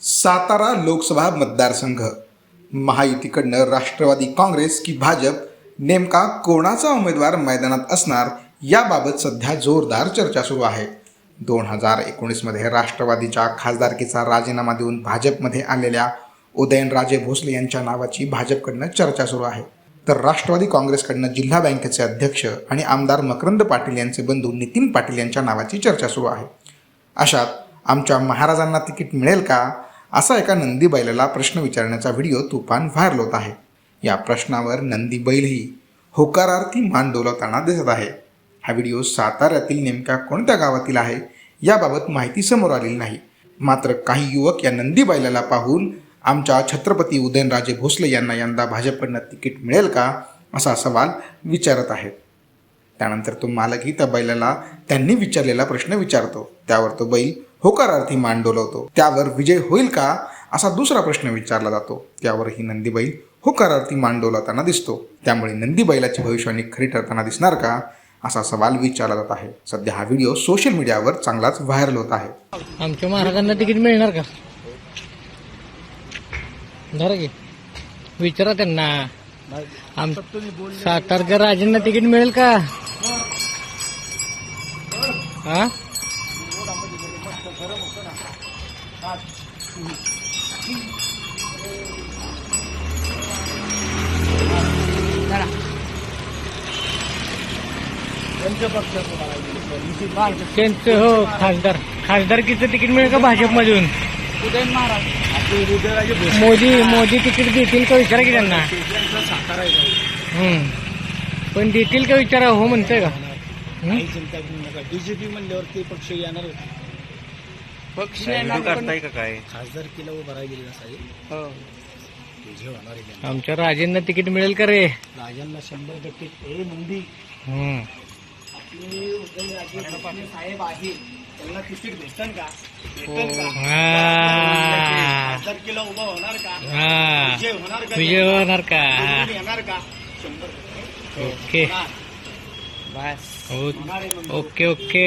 सातारा लोकसभा मतदारसंघ महायुतीकडनं राष्ट्रवादी काँग्रेस की भाजप नेमका कोणाचा उमेदवार मैदानात असणार याबाबत सध्या जोरदार चर्चा सुरू आहे. 2019मध्ये राष्ट्रवादीच्या खासदारकीचा राजीनामा देऊन भाजपमध्ये आलेल्या उदयनराजे भोसले यांच्या नावाची भाजपकडनं चर्चा सुरू आहे. तर राष्ट्रवादी काँग्रेसकडनं जिल्हा बँकेचे अध्यक्ष आणि आमदार मकरंद पाटील यांचे बंधू नितीन पाटील यांच्या नावाची चर्चा सुरू आहे. अशात आमच्या महाराजांना तिकीट मिळेल का असा एका नंदी बैलाला प्रश्न विचारण्याचा व्हिडिओ तुफान व्हायरल होत आहे. या प्रश्नावर नंदी बैलही होकारार्थी मान डोलावताना दिसत आहे. हा व्हिडिओ साताऱ्यातील नेमक्या कोणत्या गावातील आहे याबाबत माहिती समोर आलेली नाही. मात्र काही युवक या नंदी बैलाला पाहून आमच्या छत्रपती उदयनराजे भोसले यांना यंदा भाजपकडनं तिकीट मिळेल का असा सवाल विचारत आहेत. त्यानंतर तो मालकही त्या बैलाला त्यांनी विचारलेला प्रश्न विचारतो. त्यावर तो बैल होकारार्थी मान डोलवतो. त्यावर विजय होईल का असा दुसरा प्रश्न विचारला जातो. त्यावरही नंदी बैल होकारार्थी मान डोलावताना दिसतो. त्यामुळे नंदी बैलाची भविष्यवाणी खरी ठरताना दिसणार का असा सवाल विचारला जात आहे. सध्या हा व्हिडिओ सोशल मीडियावर चांगलाच व्हायरल होत आहे. आमच्या महाराजांना तिकीट मिळणार का धरा की विचारा त्यांना. सातारकर राजेंना तिकीट मिळेल का? हा त्यांचं हो खासदारकीचं तिकीट मिळेल का भाजपमधून? मोदी तिकीट देतील का विचारा की त्यांना. पण देतील का विचारा. हो म्हणतोय का? बीजेपी म्हणल्यावरती पक्ष येणार पक्ष करताय का काय? खासदार किलो भरायला गेलेला साहेब. आमच्या राजेंना तिकीट मिळेल का रे? राजांना 100% नंदी साहेब आहे त्यांना तिकीट भेटन का? खासदार किलो उभा होणार का? विजय होणार का? येणार का? 100% ओके बस ओके.